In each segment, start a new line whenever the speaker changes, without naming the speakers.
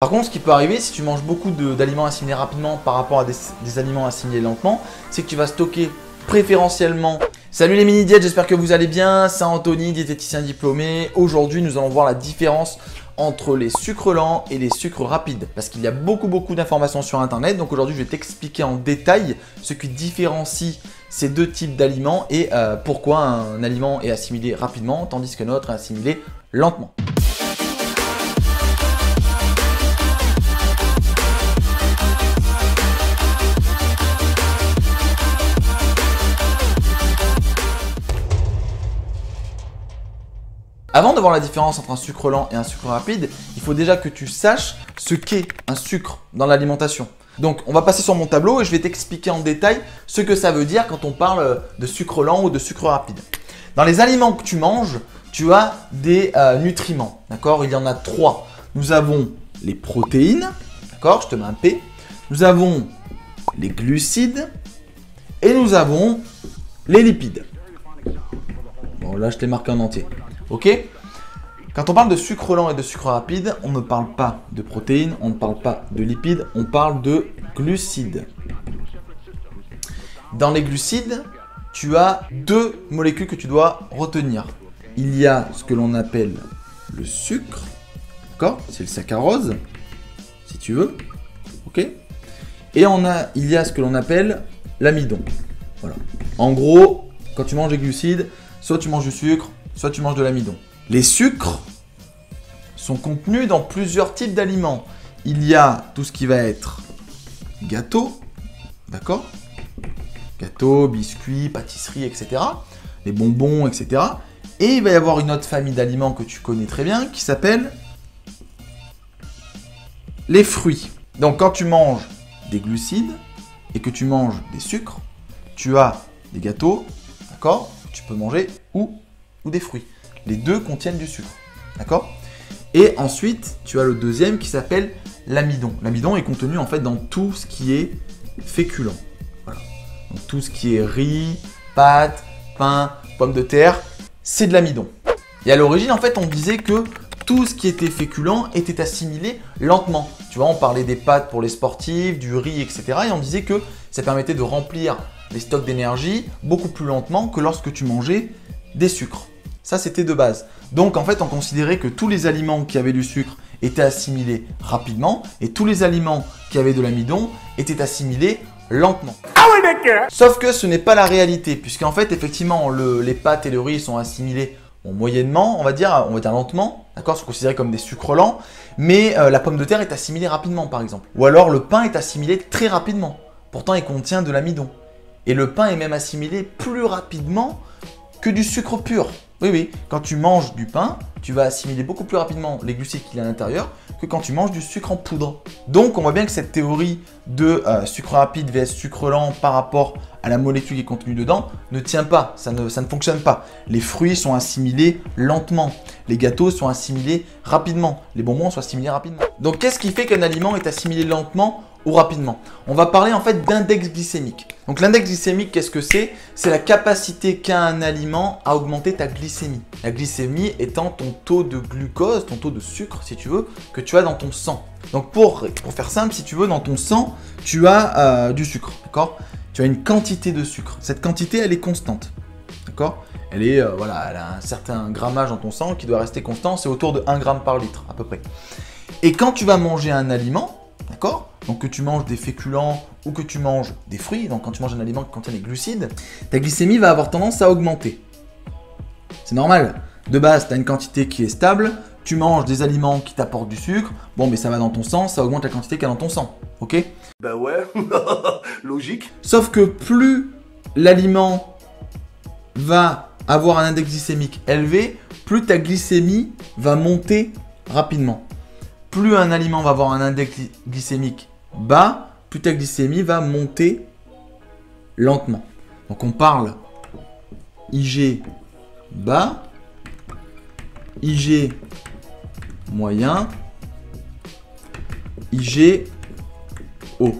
Par contre, ce qui peut arriver si tu manges beaucoup d'aliments assimilés rapidement par rapport à des aliments assimilés lentement, c'est que tu vas stocker préférentiellement. Salut les mini-diètes, j'espère que vous allez bien. C'est Anthony, diététicien diplômé. Aujourd'hui, nous allons voir la différence entre les sucres lents et les sucres rapides. Parce qu'il y a beaucoup d'informations sur internet. Donc aujourd'hui, je vais t'expliquer en détail ce qui différencie ces deux types d'aliments et pourquoi un aliment est assimilé rapidement tandis que l'autre est assimilé lentement. Avant de voir la différence entre un sucre lent et un sucre rapide, il faut déjà que tu saches ce qu'est un sucre dans l'alimentation. Donc, on va passer sur mon tableau et je vais t'expliquer en détail ce que ça veut dire quand on parle de sucre lent ou de sucre rapide. Dans les aliments que tu manges, tu as des nutriments, d'accord? Il y en a trois. Nous avons les protéines, d'accord? Je te mets un P. Nous avons les glucides et nous avons les lipides. Bon, là, je t'ai marqué en entier. Ok? Quand on parle de sucre lent et de sucre rapide, on ne parle pas de protéines, on ne parle pas de lipides, on parle de glucides. Dans les glucides, tu as deux molécules que tu dois retenir. Il y a ce que l'on appelle le sucre, d'accord? C'est le saccharose, si tu veux. Ok? Et il y a ce que l'on appelle l'amidon. Voilà. En gros, quand tu manges des glucides, soit tu manges du sucre, soit tu manges de l'amidon. Les sucres sont contenus dans plusieurs types d'aliments. Il y a tout ce qui va être gâteau, d'accord? Gâteau, biscuits, pâtisserie, etc. Les bonbons, etc. Et il va y avoir une autre famille d'aliments que tu connais très bien qui s'appelle les fruits. Donc quand tu manges des glucides et que tu manges des sucres, tu as des gâteaux, d'accord? Tu peux manger ou des fruits. Les deux contiennent du sucre, d'accord? Et ensuite, tu as le deuxième qui s'appelle l'amidon. L'amidon est contenu en fait dans tout ce qui est féculent. Voilà. Donc tout ce qui est riz, pâtes, pain, pommes de terre, c'est de l'amidon. Et à l'origine, en fait, on disait que tout ce qui était féculent était assimilé lentement. Tu vois, on parlait des pâtes pour les sportifs, du riz, etc. Et on disait que ça permettait de remplir les stocks d'énergie beaucoup plus lentement que lorsque tu mangeais des sucres. Ça, c'était de base. Donc, en fait, on considérait que tous les aliments qui avaient du sucre étaient assimilés rapidement et tous les aliments qui avaient de l'amidon étaient assimilés lentement. Ah oui, d'accord. Sauf que ce n'est pas la réalité, puisqu'en fait, effectivement, les pâtes et le riz sont assimilés moyennement, on va dire lentement, d'accord, sont considérés comme des sucres lents, mais la pomme de terre est assimilée rapidement, par exemple. Ou alors, le pain est assimilé très rapidement. Pourtant, il contient de l'amidon. Et le pain est même assimilé plus rapidement que du sucre pur. Oui, quand tu manges du pain, tu vas assimiler beaucoup plus rapidement les glucides qu'il y a à l'intérieur que quand tu manges du sucre en poudre. Donc, on voit bien que cette théorie de sucre rapide vs sucre lent par rapport à la molécule qui est contenue dedans ne tient pas, ça ne fonctionne pas. Les fruits sont assimilés lentement, les gâteaux sont assimilés rapidement, les bonbons sont assimilés rapidement. Donc, qu'est-ce qui fait qu'un aliment est assimilé lentement ou rapidement? On va parler en fait d'index glycémique. Donc l'index glycémique, qu'est-ce que c'est? C'est la capacité qu'a un aliment à augmenter ta glycémie. La glycémie étant ton taux de glucose, ton taux de sucre si tu veux, que tu as dans ton sang. Donc pour faire simple, si tu veux, dans ton sang, tu as du sucre, d'accord? Tu as une quantité de sucre. Cette quantité, elle est constante, d'accord? Elle est, elle a un certain grammage dans ton sang qui doit rester constant, c'est autour de 1 gramme par litre à peu près. Et quand tu vas manger un aliment, d'accord? Donc que tu manges des féculents ou que tu manges des fruits, donc quand tu manges un aliment qui contient des glucides, ta glycémie va avoir tendance à augmenter. C'est normal. De base, tu as une quantité qui est stable, tu manges des aliments qui t'apportent du sucre, bon mais ça va dans ton sang, ça augmente la quantité qu'il y a dans ton sang, ok?
Bah ouais, logique.
Sauf que plus l'aliment va avoir un index glycémique élevé, plus ta glycémie va monter rapidement. Plus un aliment va avoir un index glycémique bas, plus ta glycémie va monter lentement. Donc on parle IG bas, IG moyen, IG haut.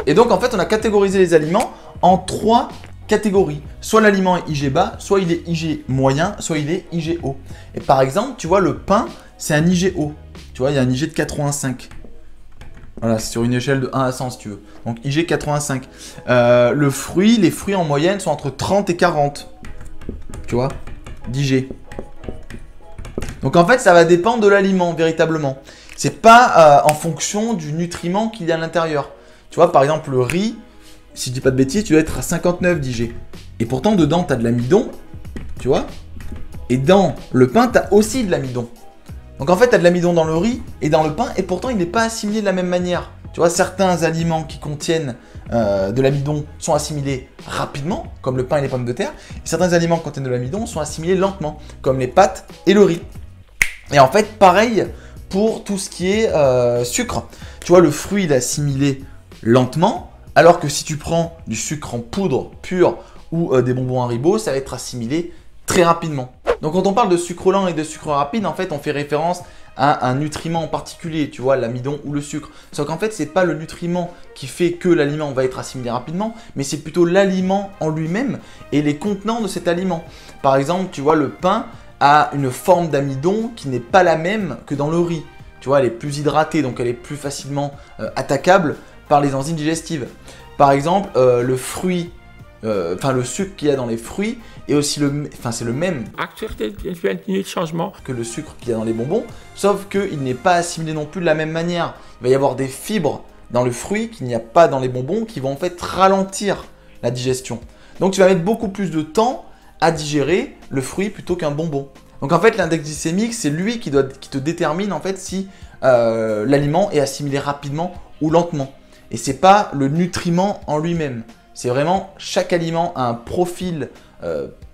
Et donc en fait on a catégorisé les aliments en trois catégories. Soit l'aliment est IG bas, soit il est IG moyen, soit il est IG haut. Et par exemple, tu vois, le pain, c'est un IG haut. Tu vois, il y a un IG de 85. Voilà, c'est sur une échelle de 1 à 100 si tu veux. Donc IG 85. Les fruits en moyenne sont entre 30 et 40. Tu vois, d'IG. Donc en fait, ça va dépendre de l'aliment véritablement. C'est pas en fonction du nutriment qu'il y a à l'intérieur. Tu vois, par exemple, le riz, si je dis pas de bêtises, tu dois être à 59 d'IG. Et pourtant, dedans, tu as de l'amidon. Tu vois. Et dans le pain, tu as aussi de l'amidon. Donc en fait, tu as de l'amidon dans le riz et dans le pain, et pourtant, il n'est pas assimilé de la même manière. Tu vois, certains aliments qui contiennent de l'amidon sont assimilés rapidement, comme le pain et les pommes de terre. Et certains aliments qui contiennent de l'amidon sont assimilés lentement, comme les pâtes et le riz. Et en fait, pareil pour tout ce qui est sucre. Tu vois, le fruit, il est assimilé lentement, alors que si tu prends du sucre en poudre pur ou des bonbons Haribo, ça va être assimilé très rapidement. Donc quand on parle de sucre lent et de sucre rapide, en fait, on fait référence à un nutriment en particulier, tu vois, l'amidon ou le sucre. Sauf qu'en fait, c'est pas le nutriment qui fait que l'aliment va être assimilé rapidement, mais c'est plutôt l'aliment en lui-même et les contenants de cet aliment. Par exemple, tu vois, le pain a une forme d'amidon qui n'est pas la même que dans le riz. Tu vois, elle est plus hydratée, donc elle est plus facilement attaquable par les enzymes digestives. Par exemple, le sucre qu'il y a dans les fruits est aussi c'est le même que le sucre qu'il y a dans les bonbons, sauf qu'il n'est pas assimilé non plus de la même manière. Il va y avoir des fibres dans le fruit qu'il n'y a pas dans les bonbons qui vont en fait ralentir la digestion. Donc tu vas mettre beaucoup plus de temps à digérer le fruit plutôt qu'un bonbon. Donc en fait, l'index glycémique, c'est lui qui te détermine en fait si l'aliment est assimilé rapidement ou lentement. Et c'est pas le nutriment en lui-même. C'est vraiment chaque aliment a un profil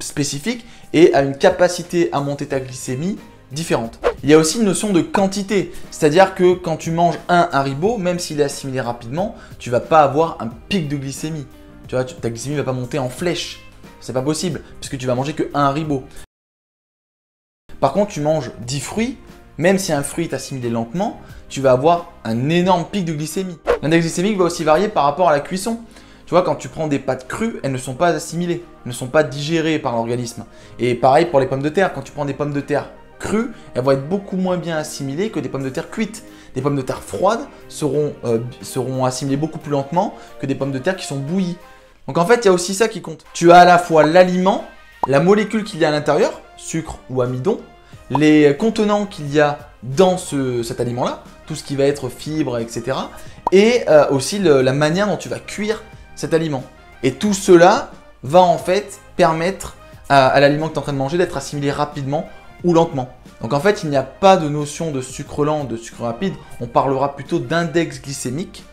spécifique et a une capacité à monter ta glycémie différente. Il y a aussi une notion de quantité, c'est-à-dire que quand tu manges un Haribo, même s'il est assimilé rapidement, tu vas pas avoir un pic de glycémie. Tu vois, ta glycémie va pas monter en flèche. C'est pas possible, puisque tu vas manger que un Haribo. Par contre, tu manges 10 fruits, même si un fruit est assimilé lentement, tu vas avoir un énorme pic de glycémie. L'index glycémique va aussi varier par rapport à la cuisson. Tu vois, quand tu prends des pâtes crues, elles ne sont pas assimilées, ne sont pas digérées par l'organisme. Et pareil pour les pommes de terre, quand tu prends des pommes de terre crues, elles vont être beaucoup moins bien assimilées que des pommes de terre cuites. Des pommes de terre froides seront assimilées beaucoup plus lentement que des pommes de terre qui sont bouillies. Donc en fait, il y a aussi ça qui compte. Tu as à la fois l'aliment, la molécule qu'il y a à l'intérieur, sucre ou amidon, les contenants qu'il y a dans cet aliment-là, tout ce qui va être fibres, etc. Et aussi la manière dont tu vas cuire cet aliment. Et tout cela va en fait permettre à l'aliment que tu es en train de manger d'être assimilé rapidement ou lentement. Donc en fait, il n'y a pas de notion de sucre lent, de sucre rapide. On parlera plutôt d'index glycémique.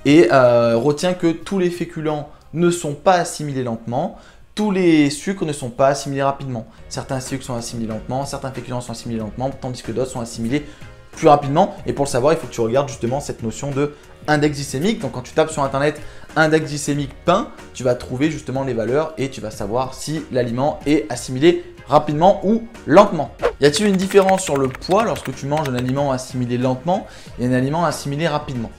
Et retiens que tous les féculents ne sont pas assimilés lentement. Tous les sucres ne sont pas assimilés rapidement. Certains sucres sont assimilés lentement, certains féculents sont assimilés lentement, tandis que d'autres sont assimilés plus rapidement. Et pour le savoir, il faut que tu regardes justement cette notion de index glycémique. Donc quand tu tapes sur internet index glycémique pain, tu vas trouver justement les valeurs et tu vas savoir si l'aliment est assimilé rapidement ou lentement. Y a-t-il une différence sur le poids lorsque tu manges un aliment assimilé lentement et un aliment assimilé rapidement?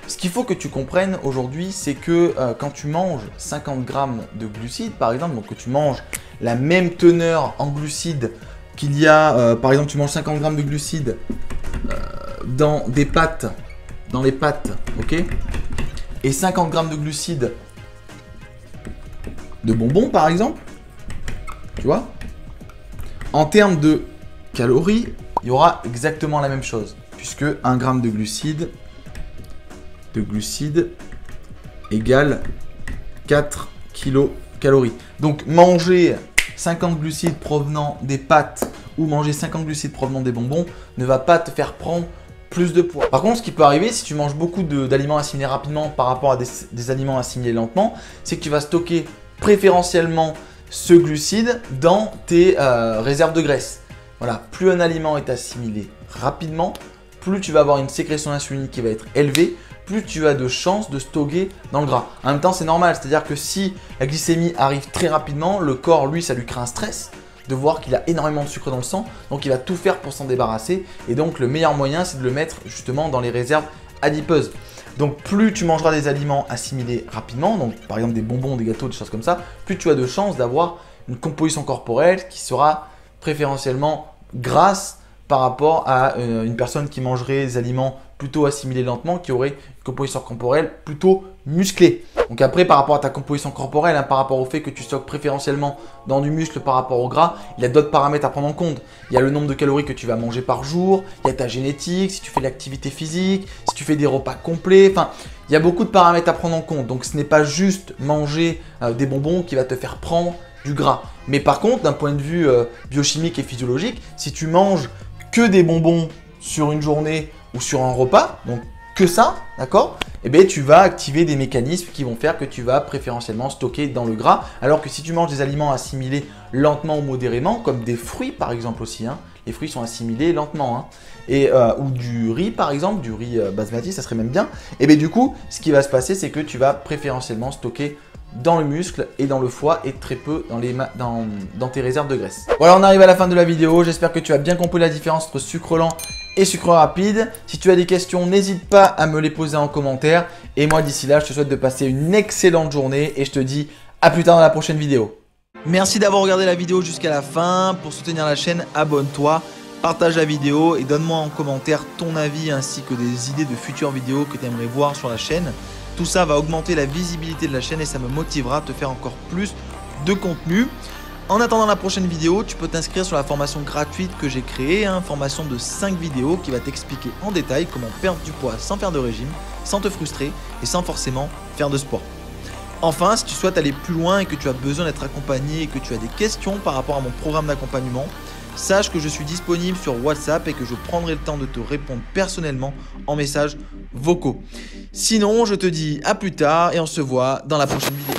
Ce qu'il faut que tu comprennes aujourd'hui, c'est que quand tu manges 50 grammes de glucides, par exemple, donc que tu manges la même teneur en glucides qu'il y a, par exemple, tu manges 50 grammes de glucides dans les pâtes, ok, et 50 grammes de glucides de bonbons, par exemple, tu vois, en termes de calories, il y aura exactement la même chose, puisque 1 gramme de glucides égale 4 kilocalories. Donc manger 50 glucides provenant des pâtes ou manger 50 glucides provenant des bonbons ne va pas te faire prendre plus de poids. Par contre, ce qui peut arriver si tu manges beaucoup d'aliments assimilés rapidement par rapport à des aliments assimilés lentement, c'est que tu vas stocker préférentiellement ce glucide dans tes réserves de graisse. Voilà, plus un aliment est assimilé rapidement, plus tu vas avoir une sécrétion d'insuline qui va être élevée, plus tu as de chances de stocker dans le gras. En même temps, c'est normal, c'est-à-dire que si la glycémie arrive très rapidement, le corps, lui, ça lui crée un stress de voir qu'il a énormément de sucre dans le sang, donc il va tout faire pour s'en débarrasser. Et donc, le meilleur moyen, c'est de le mettre justement dans les réserves adipeuses. Donc, plus tu mangeras des aliments assimilés rapidement, donc par exemple des bonbons, des gâteaux, des choses comme ça, plus tu as de chances d'avoir une composition corporelle qui sera préférentiellement grasse par rapport à une personne qui mangerait des aliments plutôt assimilés lentement, qui aurait une composition corporelle plutôt musclée. Donc après, par rapport à ta composition corporelle, par rapport au fait que tu stockes préférentiellement dans du muscle par rapport au gras, il y a d'autres paramètres à prendre en compte. Il y a le nombre de calories que tu vas manger par jour, il y a ta génétique, si tu fais de l'activité physique, si tu fais des repas complets, enfin, il y a beaucoup de paramètres à prendre en compte. Donc ce n'est pas juste manger des bonbons qui va te faire prendre du gras. Mais par contre, d'un point de vue biochimique et physiologique, si tu manges que des bonbons sur une journée ou sur un repas, donc que ça, d'accord? Eh bien, tu vas activer des mécanismes qui vont faire que tu vas préférentiellement stocker dans le gras. Alors que si tu manges des aliments assimilés lentement ou modérément, comme des fruits par exemple aussi, les fruits sont assimilés lentement, ou du riz par exemple, du riz basmati, ça serait même bien. Et bien du coup, ce qui va se passer, c'est que tu vas préférentiellement stocker dans le muscle et dans le foie et très peu dans tes réserves de graisse. Voilà, on arrive à la fin de la vidéo. J'espère que tu as bien compris la différence entre sucre lent et sucre rapide. Si tu as des questions, n'hésite pas à me les poser en commentaire. Et moi, d'ici là, je te souhaite de passer une excellente journée et je te dis à plus tard dans la prochaine vidéo. Merci d'avoir regardé la vidéo jusqu'à la fin. Pour soutenir la chaîne, abonne-toi, partage la vidéo et donne-moi en commentaire ton avis ainsi que des idées de futures vidéos que tu aimerais voir sur la chaîne. Tout ça va augmenter la visibilité de la chaîne et ça me motivera à te faire encore plus de contenu. En attendant la prochaine vidéo, tu peux t'inscrire sur la formation gratuite que j'ai créée, formation de 5 vidéos qui va t'expliquer en détail comment perdre du poids sans faire de régime, sans te frustrer et sans forcément faire de sport. Enfin, si tu souhaites aller plus loin et que tu as besoin d'être accompagné et que tu as des questions par rapport à mon programme d'accompagnement, sache que je suis disponible sur WhatsApp et que je prendrai le temps de te répondre personnellement en messages vocaux. Sinon, je te dis à plus tard et on se voit dans la prochaine vidéo.